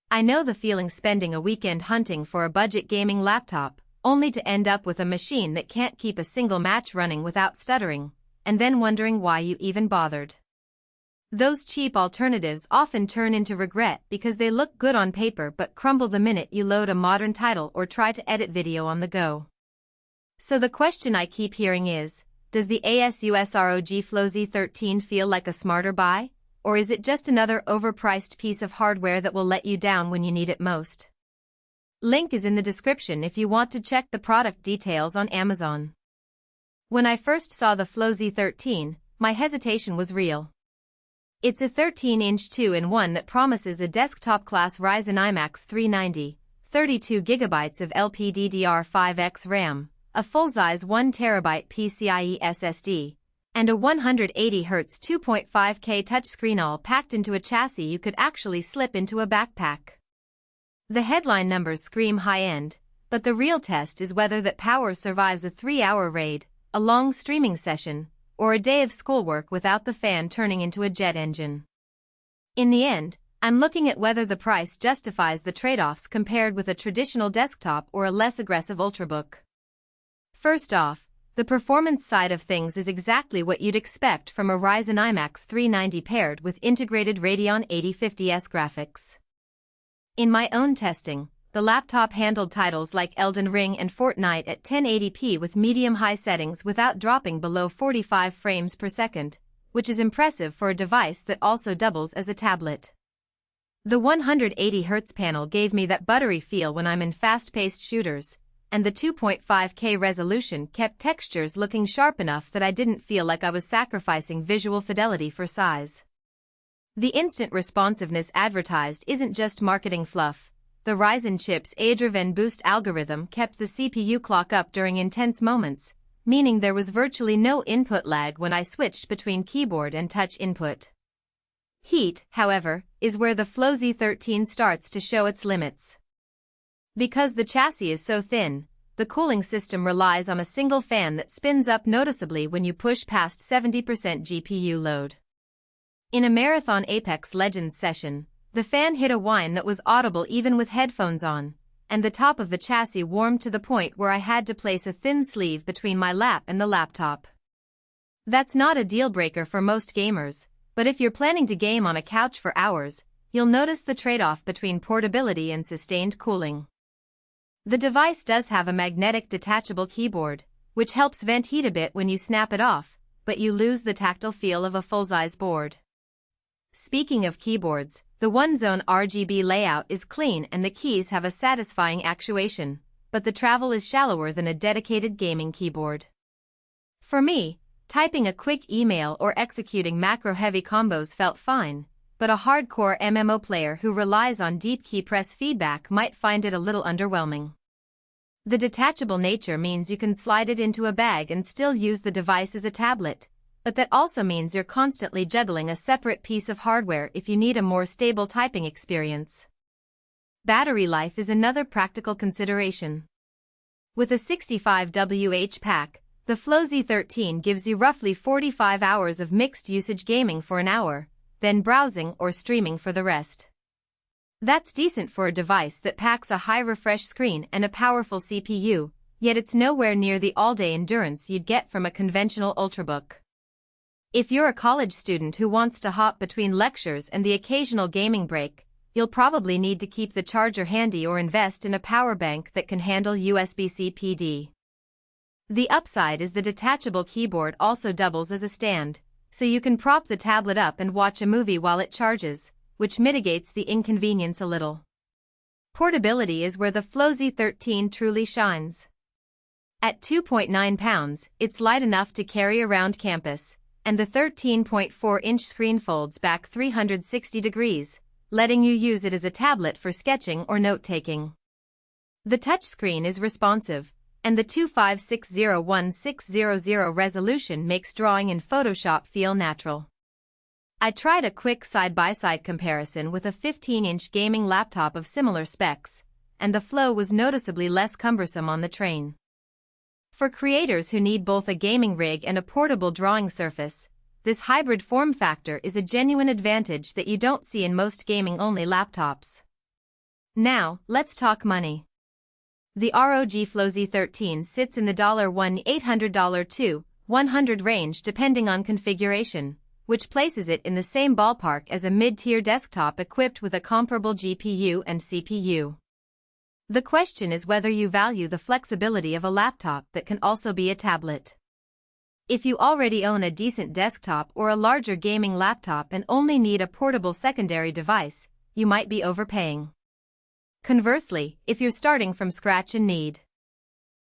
I know the feeling spending a weekend hunting for a budget gaming laptop, only to end up with a machine that can't keep a single match running without stuttering, and then wondering why you even bothered. Those cheap alternatives often turn into regret because they look good on paper but crumble the minute you load a modern title or try to edit video on the go. So the question I keep hearing is, does the ASUS ROG Flow Z13 feel like a smarter buy? Or is it just another overpriced piece of hardware that will let you down when you need it most? Link is in the description if you want to check the product details on Amazon. When I first saw the Flow Z13, my hesitation was real. It's a 13-inch 2-in-1 that promises a desktop-class Ryzen iMaX 390, 32GB of LPDDR5x RAM, a full-size 1TB PCIe SSD, and a 180Hz 2.5K touchscreen, all packed into a chassis you could actually slip into a backpack. The headline numbers scream high-end, but the real test is whether that power survives a 3-hour raid, a long streaming session, or a day of schoolwork without the fan turning into a jet engine. In the end, I'm looking at whether the price justifies the trade-offs compared with a traditional desktop or a less aggressive ultrabook. First off, the performance side of things is exactly what you'd expect from a Ryzen iMaX 390 paired with integrated Radeon 8050S graphics. In my own testing, the laptop handled titles like Elden Ring and Fortnite at 1080p with medium-high settings without dropping below 45 frames per second, which is impressive for a device that also doubles as a tablet. The 180Hz panel gave me that buttery feel when I'm in fast-paced shooters, and the 2.5K resolution kept textures looking sharp enough that I didn't feel like I was sacrificing visual fidelity for size. The instant responsiveness advertised isn't just marketing fluff. The Ryzen chip's AI-driven boost algorithm kept the CPU clock up during intense moments, meaning there was virtually no input lag when I switched between keyboard and touch input. Heat, however, is where the Flow Z13 starts to show its limits. Because the chassis is so thin, the cooling system relies on a single fan that spins up noticeably when you push past 70% GPU load. In a Marathon Apex Legends session, the fan hit a whine that was audible even with headphones on, and the top of the chassis warmed to the point where I had to place a thin sleeve between my lap and the laptop. That's not a deal-breaker for most gamers, but if you're planning to game on a couch for hours, you'll notice the trade-off between portability and sustained cooling. The device does have a magnetic detachable keyboard, which helps vent heat a bit when you snap it off, but you lose the tactile feel of a full-size board. Speaking of keyboards, the one-zone RGB layout is clean and the keys have a satisfying actuation, but the travel is shallower than a dedicated gaming keyboard. For me, typing a quick email or executing macro-heavy combos felt fine, but a hardcore MMO player who relies on deep key press feedback might find it a little underwhelming. The detachable nature means you can slide it into a bag and still use the device as a tablet, but that also means you're constantly juggling a separate piece of hardware if you need a more stable typing experience. Battery life is another practical consideration. With a 65Wh pack, the Flow Z13 gives you roughly 45 hours of mixed-usage gaming for an hour, then browsing or streaming for the rest. That's decent for a device that packs a high refresh screen and a powerful CPU, yet it's nowhere near the all-day endurance you'd get from a conventional ultrabook. If you're a college student who wants to hop between lectures and the occasional gaming break, you'll probably need to keep the charger handy or invest in a power bank that can handle USB-C PD. The upside is the detachable keyboard also doubles as a stand, so you can prop the tablet up and watch a movie while it charges, which mitigates the inconvenience a little. Portability is where the Flow Z13 truly shines. At 2.9 pounds, it's light enough to carry around campus, and the 13.4-inch screen folds back 360 degrees, letting you use it as a tablet for sketching or note-taking. The touchscreen is responsive, and the 2560x1600 resolution makes drawing in Photoshop feel natural. I tried a quick side-by-side comparison with a 15-inch gaming laptop of similar specs, and the Flow was noticeably less cumbersome on the train. For creators who need both a gaming rig and a portable drawing surface, this hybrid form factor is a genuine advantage that you don't see in most gaming-only laptops. Now, let's talk money. The ROG Flow Z13 sits in the $1,800 to $100 range depending on configuration, which places it in the same ballpark as a mid-tier desktop equipped with a comparable GPU and CPU. The question is whether you value the flexibility of a laptop that can also be a tablet. If you already own a decent desktop or a larger gaming laptop and only need a portable secondary device, you might be overpaying. Conversely, if you're starting from scratch and need